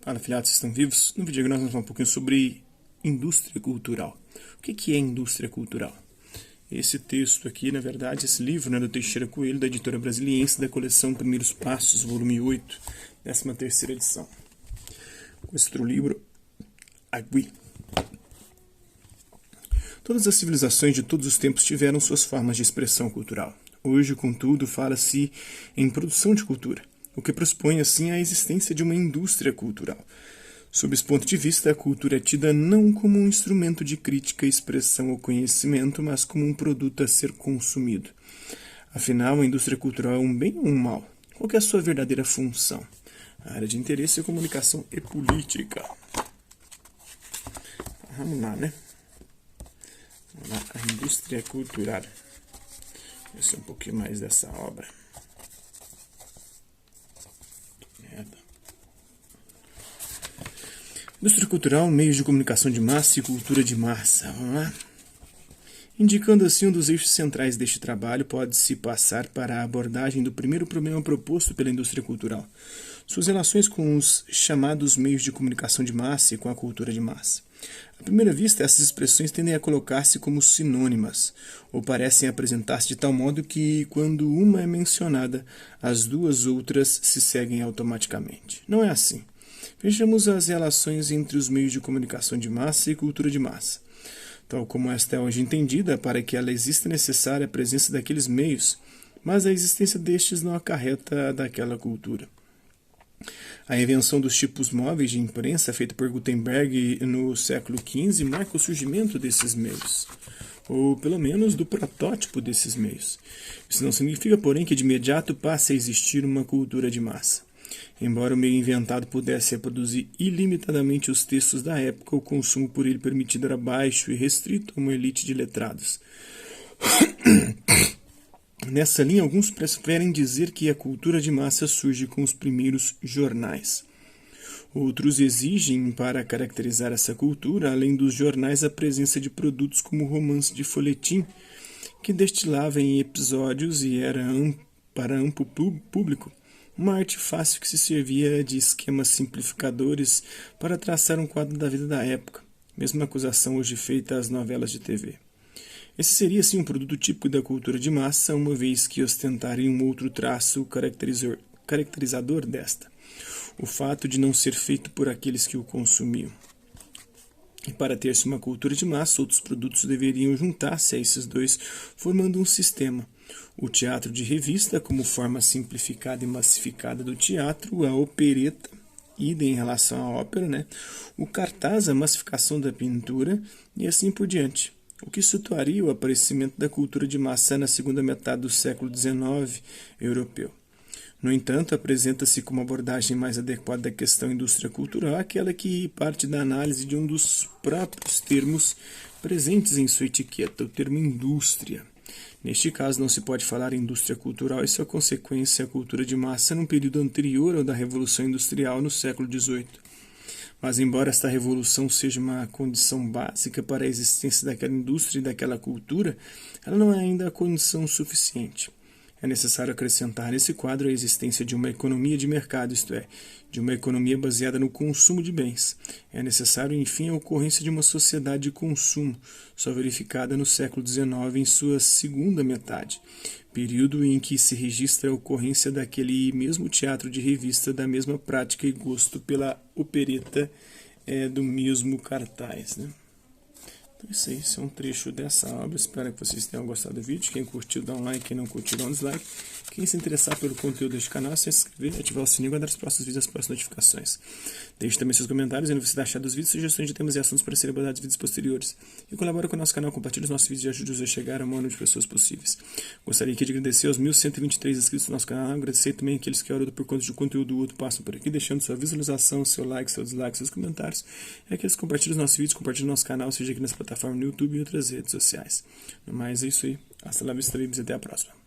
Fala, afiliados, vocês estão vivos? No vídeo de hoje nós vamos falar um pouquinho sobre indústria cultural. O que é indústria cultural? Esse texto aqui, na verdade, esse livro, né, do Teixeira Coelho, da editora Brasiliense, da coleção Primeiros Passos, volume 8, 13ª edição. Outro livro, Agui. Todas as civilizações de todos os tempos tiveram suas formas de expressão cultural. Hoje, contudo, fala-se em produção de cultura, o que pressupõe, assim, a existência de uma indústria cultural. Sob esse ponto de vista, a cultura é tida não como um instrumento de crítica, expressão ou conhecimento, mas como um produto a ser consumido. Afinal, a indústria cultural é um bem ou um mal? Qual é a sua verdadeira função? A área de interesse é comunicação e política. Vamos lá, né? Vamos lá, a indústria cultural. Vou ver um pouquinho mais dessa obra. Indústria cultural, meios de comunicação de massa e cultura de massa. Vamos lá? Indicando assim um dos eixos centrais deste trabalho, pode-se passar para a abordagem do primeiro problema proposto pela indústria cultural, suas relações com os chamados meios de comunicação de massa e com a cultura de massa. À primeira vista, essas expressões tendem a colocar-se como sinônimas, ou parecem apresentar-se de tal modo que, quando uma é mencionada, as duas outras se seguem automaticamente. Não é assim. Vejamos as relações entre os meios de comunicação de massa e cultura de massa. Tal como esta é hoje entendida, para que ela exista é necessária a presença daqueles meios, mas a existência destes não acarreta daquela cultura. A invenção dos tipos móveis de imprensa, feita por Gutenberg no século XV, marca o surgimento desses meios, ou pelo menos do protótipo desses meios. Isso não significa, porém, que de imediato passe a existir uma cultura de massa. Embora o meio inventado pudesse reproduzir ilimitadamente os textos da época, o consumo por ele permitido era baixo e restrito a uma elite de letrados. Nessa linha, alguns preferem dizer que a cultura de massa surge com os primeiros jornais. Outros exigem, para caracterizar essa cultura, além dos jornais, a presença de produtos como o romance de folhetim, que destilava em episódios e era, para amplo público, uma arte fácil que se servia de esquemas simplificadores para traçar um quadro da vida da época, mesma acusação hoje feita às novelas de TV. Esse seria, sim, um produto típico da cultura de massa, uma vez que ostentaria um outro traço caracterizador desta, o fato de não ser feito por aqueles que o consumiam. E para ter-se uma cultura de massa, outros produtos deveriam juntar-se a esses dois, formando um sistema. O teatro de revista, como forma simplificada e massificada do teatro, a opereta, idem em relação à ópera, né? O cartaz, a massificação da pintura, e assim por diante. O que situaria o aparecimento da cultura de massa na segunda metade do século XIX europeu. No entanto, apresenta-se como abordagem mais adequada da questão indústria cultural aquela que parte da análise de um dos próprios termos presentes em sua etiqueta, o termo indústria. Neste caso, não se pode falar em indústria cultural e sua consequência, a cultura de massa, num período anterior ao da Revolução Industrial no século XVIII. Mas, embora esta revolução seja uma condição básica para a existência daquela indústria e daquela cultura, ela não é ainda a condição suficiente. É necessário acrescentar nesse quadro a existência de uma economia de mercado, isto é, de uma economia baseada no consumo de bens. É necessário, enfim, a ocorrência de uma sociedade de consumo, só verificada no século XIX em sua segunda metade, período em que se registra a ocorrência daquele mesmo teatro de revista, da mesma prática e gosto pela opereta, do mesmo cartaz, né? Então isso aí, esse é um trecho dessa obra. Espero que vocês tenham gostado do vídeo. Quem curtiu, dá um like. Quem não curtiu, dá um dislike. Quem se interessar pelo conteúdo deste canal, se inscrever, ativar o sininho e guardar os próximos vídeos, as próximas notificações. Deixe também seus comentários e você achar dos vídeos, sugestões de temas e assuntos para serem abordados em vídeos posteriores. E colabora com o nosso canal, compartilhe os nossos vídeos e ajude-nos a chegar ao maior número de pessoas possíveis. Gostaria aqui de agradecer aos 1123 inscritos no nosso canal. Agradecer também aqueles que, a hora do por conta de conteúdo outro, passam por aqui, deixando sua visualização, seu like, seu dislike, seus comentários. E aqueles que compartilham os nossos vídeos, compartilham o nosso canal, seja aqui nessa plataforma no YouTube e outras redes sociais. No mais, é isso aí. Hasta la vista, e até a próxima.